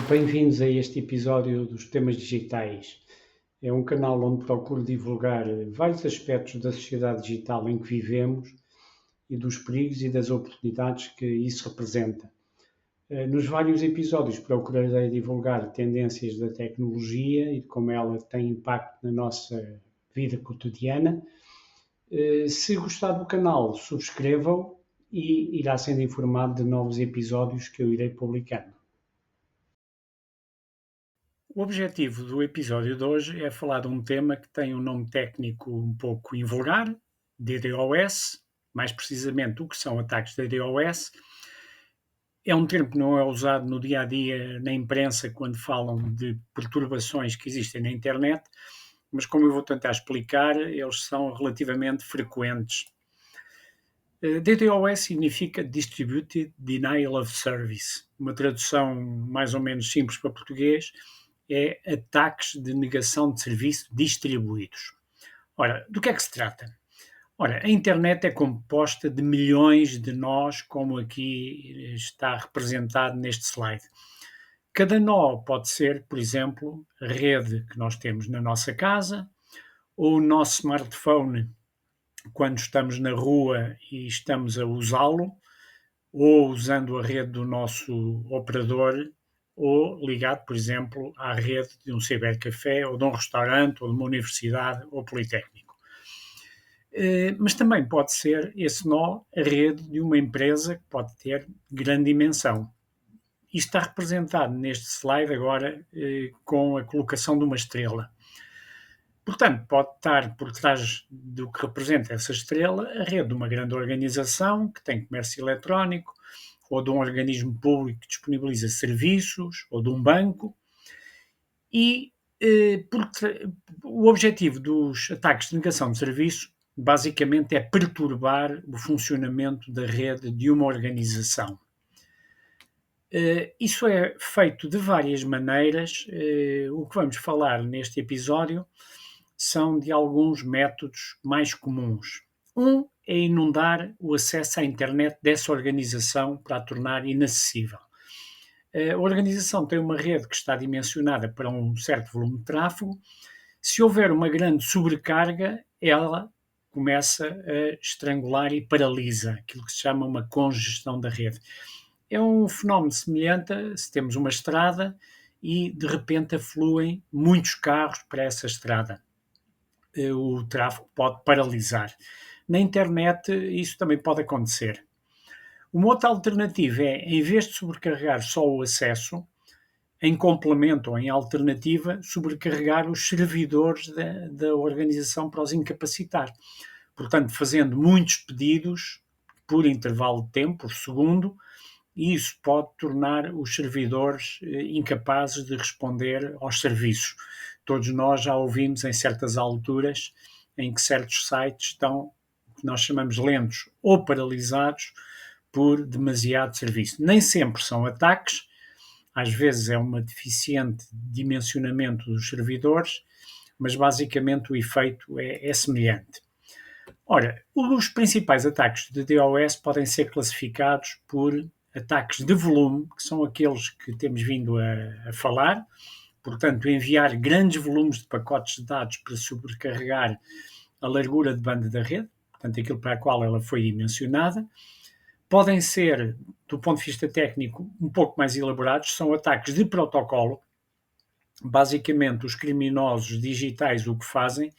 Bem-vindos a este episódio dos Temas Digitais. É um canal onde procuro divulgar vários aspectos da sociedade digital em que vivemos e dos perigos e das oportunidades que isso representa. Nos vários episódios procurarei divulgar tendências da tecnologia e de como ela tem impacto na nossa vida cotidiana. Se gostar do canal, subscreva-o e irá sendo informado de novos episódios que eu irei publicando. O objetivo do episódio de hoje é falar de um tema que tem um nome técnico um pouco invulgar, DDoS, mais precisamente o que são ataques DDoS. É um termo que não é usado no dia a dia na imprensa quando falam de perturbações que existem na internet, mas como eu vou tentar explicar, eles são relativamente frequentes. DDoS significa Distributed Denial of Service, uma tradução mais ou menos simples para português, é ataques de negação de serviço distribuídos. Ora, do que é que se trata? Ora, a internet é composta de milhões de nós, como aqui está representado neste slide. Cada nó pode ser, por exemplo, a rede que nós temos na nossa casa, ou o nosso smartphone quando estamos na rua e estamos a usá-lo, ou usando a rede do nosso operador, ou ligado, por exemplo, à rede de um cibercafé, ou de um restaurante, ou de uma universidade, ou politécnico. Mas também pode ser esse nó a rede de uma empresa que pode ter grande dimensão. Isto está representado neste slide agora com a colocação de uma estrela. Portanto, pode estar por trás do que representa essa estrela a rede de uma grande organização que tem comércio eletrónico, ou de um organismo público que disponibiliza serviços, ou de um banco. E o objetivo dos ataques de negação de serviço basicamente é perturbar o funcionamento da rede de uma organização. Isso é feito de várias maneiras. O que vamos falar neste episódio são de alguns métodos mais comuns. Um é inundar o acesso à internet dessa organização para a tornar inacessível. A organização tem uma rede que está dimensionada para um certo volume de tráfego. Se houver uma grande sobrecarga, ela começa a estrangular e paralisa, aquilo que se chama uma congestão da rede. É um fenómeno semelhante a se temos uma estrada e de repente afluem muitos carros para essa estrada. O tráfego pode paralisar. Na internet isso também pode acontecer. Uma outra alternativa é, em vez de sobrecarregar só o acesso, em complemento ou em alternativa, sobrecarregar os servidores da organização para os incapacitar. Portanto, fazendo muitos pedidos por intervalo de tempo, por segundo, e isso pode tornar os servidores incapazes de responder aos serviços. Todos nós já ouvimos em certas alturas em que certos sites estão, que nós chamamos lentos ou paralisados, por demasiado serviço. Nem sempre são ataques, às vezes é um deficiente dimensionamento dos servidores, mas basicamente o efeito é semelhante. Ora, os principais ataques de DDoS podem ser classificados por ataques de volume, que são aqueles que temos vindo a falar, portanto, enviar grandes volumes de pacotes de dados para sobrecarregar a largura de banda da rede, portanto, aquilo para a qual ela foi dimensionada. Podem ser, do ponto de vista técnico, um pouco mais elaborados, são ataques de protocolo. Basicamente, os criminosos digitais o que fazem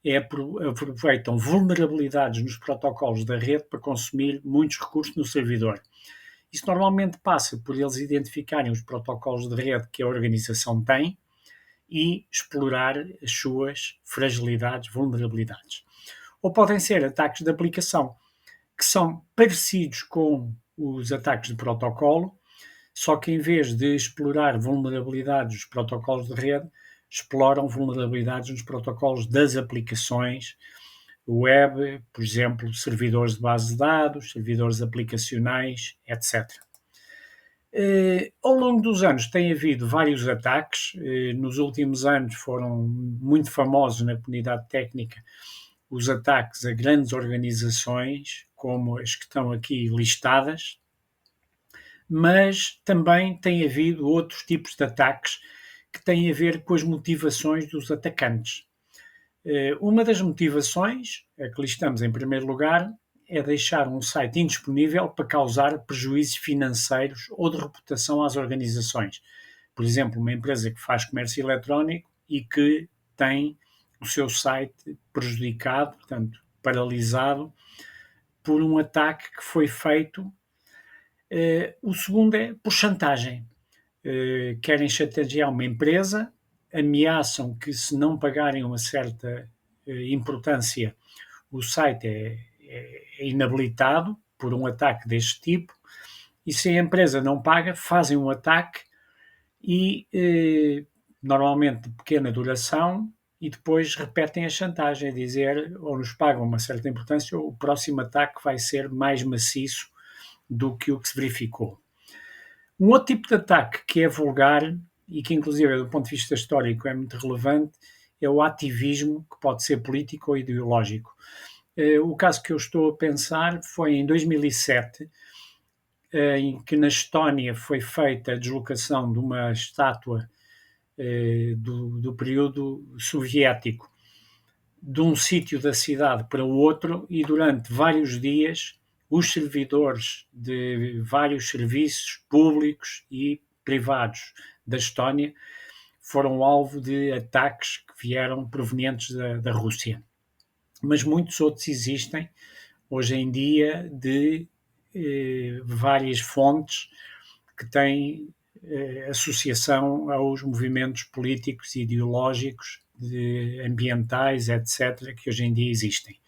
é aproveitam vulnerabilidades nos protocolos da rede para consumir muitos recursos no servidor. Isso normalmente passa por eles identificarem os protocolos de rede que a organização tem e explorar as suas fragilidades, vulnerabilidades. Ou podem ser ataques de aplicação, que são parecidos com os ataques de protocolo, só que em vez de explorar vulnerabilidades dos protocolos de rede, exploram vulnerabilidades nos protocolos das aplicações web, por exemplo, servidores de base de dados, servidores aplicacionais, etc. Ao longo dos anos tem havido vários ataques. Nos últimos anos foram muito famosos na comunidade técnica os ataques a grandes organizações, como as que estão aqui listadas, mas também tem havido outros tipos de ataques que têm a ver com as motivações dos atacantes. Uma das motivações, a que listamos em primeiro lugar, é deixar um site indisponível para causar prejuízos financeiros ou de reputação às organizações. Por exemplo, uma empresa que faz comércio eletrónico e que tem o seu site prejudicado, portanto, paralisado, por um ataque que foi feito. O segundo é por chantagem. Querem chantagear uma empresa, ameaçam que se não pagarem uma certa importância, o site é inabilitado por um ataque deste tipo, e se a empresa não paga, fazem um ataque e normalmente de pequena duração, e depois repetem a chantagem, a dizer ou nos pagam uma certa importância ou o próximo ataque vai ser mais maciço do que o que se verificou. Um outro tipo de ataque que é vulgar e que inclusive do ponto de vista histórico é muito relevante é o ativismo, que pode ser político ou ideológico. O caso que eu estou a pensar foi em 2007, em que na Estónia foi feita a deslocação de uma estátua do período soviético de um sítio da cidade para o outro, e durante vários dias os servidores de vários serviços públicos e privados da Estónia foram alvo de ataques que vieram provenientes da Rússia. Mas muitos outros existem hoje em dia de várias fontes que têm associação aos movimentos políticos e ideológicos, ambientais, etc., que hoje em dia existem.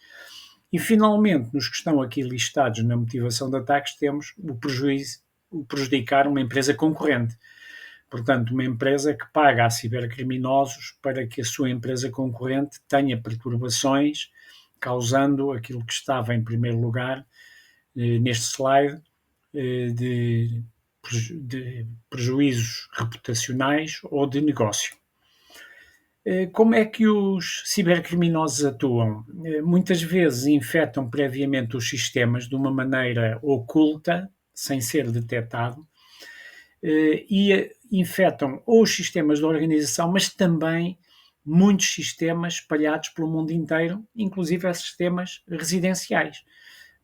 E, finalmente, nos que estão aqui listados na motivação de ataques, temos o prejudicar uma empresa concorrente. Portanto, uma empresa que paga a cibercriminosos para que a sua empresa concorrente tenha perturbações, causando aquilo que estava em primeiro lugar neste slide, de prejuízos reputacionais ou de negócio. Como é que os cibercriminosos atuam? Muitas vezes infectam previamente os sistemas de uma maneira oculta, sem ser detectado, e infectam ou os sistemas da organização, mas também muitos sistemas espalhados pelo mundo inteiro, inclusive sistemas residenciais.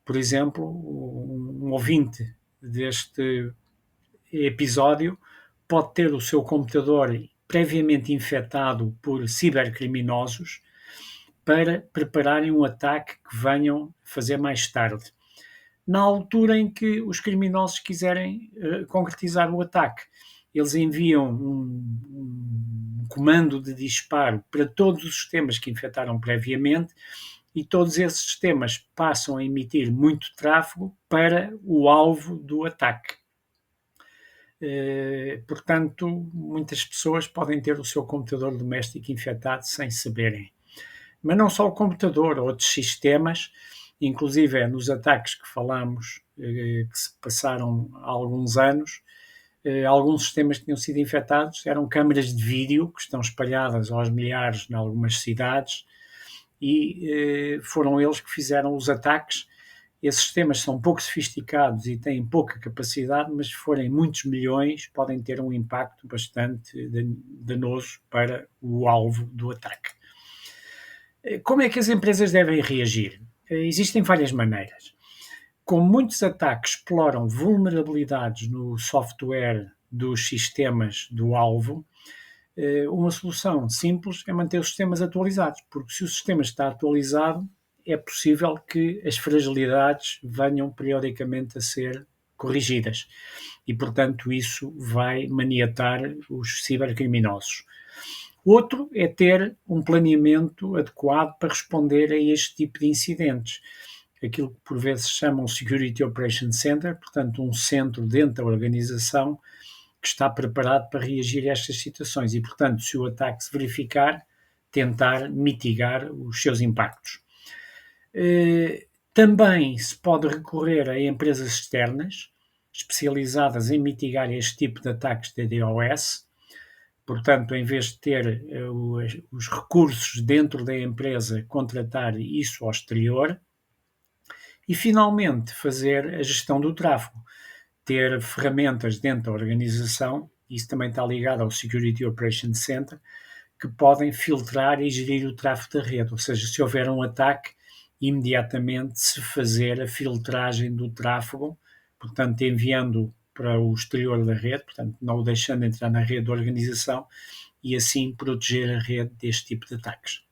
Por exemplo, um ouvinte deste episódio pode ter o seu computador previamente infectado por cibercriminosos para prepararem um ataque que venham fazer mais tarde, na altura em que os criminosos quiserem concretizar o ataque. Eles enviam um comando de disparo para todos os sistemas que infectaram previamente, e todos esses sistemas passam a emitir muito tráfego para o alvo do ataque. Portanto, muitas pessoas podem ter o seu computador doméstico infectado sem saberem. Mas não só o computador, outros sistemas, inclusive nos ataques que falamos, que se passaram há alguns anos, alguns sistemas que tinham sido infectados eram câmaras de vídeo que estão espalhadas aos milhares em algumas cidades, e foram eles que fizeram os ataques. Esses sistemas são pouco sofisticados e têm pouca capacidade, mas se forem muitos milhões, podem ter um impacto bastante danoso para o alvo do ataque. Como é que as empresas devem reagir? Existem várias maneiras. Como muitos ataques exploram vulnerabilidades no software dos sistemas do alvo, uma solução simples é manter os sistemas atualizados, porque se o sistema está atualizado, é possível que as fragilidades venham periodicamente a ser corrigidas e, portanto, isso vai maniatar os cibercriminosos. Outro é ter um planeamento adequado para responder a este tipo de incidentes. Aquilo que por vezes chamam Security Operations Center, portanto um centro dentro da organização que está preparado para reagir a estas situações e, portanto, se o ataque se verificar, tentar mitigar os seus impactos. Também se pode recorrer a empresas externas especializadas em mitigar este tipo de ataques de DDoS. Portanto, em vez de ter os recursos dentro da empresa, contratar isso ao exterior. E, finalmente, fazer a gestão do tráfego. ter ferramentas dentro da organização, isso também está ligado ao Security Operations Center, que podem filtrar e gerir o tráfego da rede, ou seja, se houver um ataque, imediatamente se fazer a filtragem do tráfego, portanto enviando para o exterior da rede, portanto não o deixando entrar na rede da organização e assim proteger a rede deste tipo de ataques.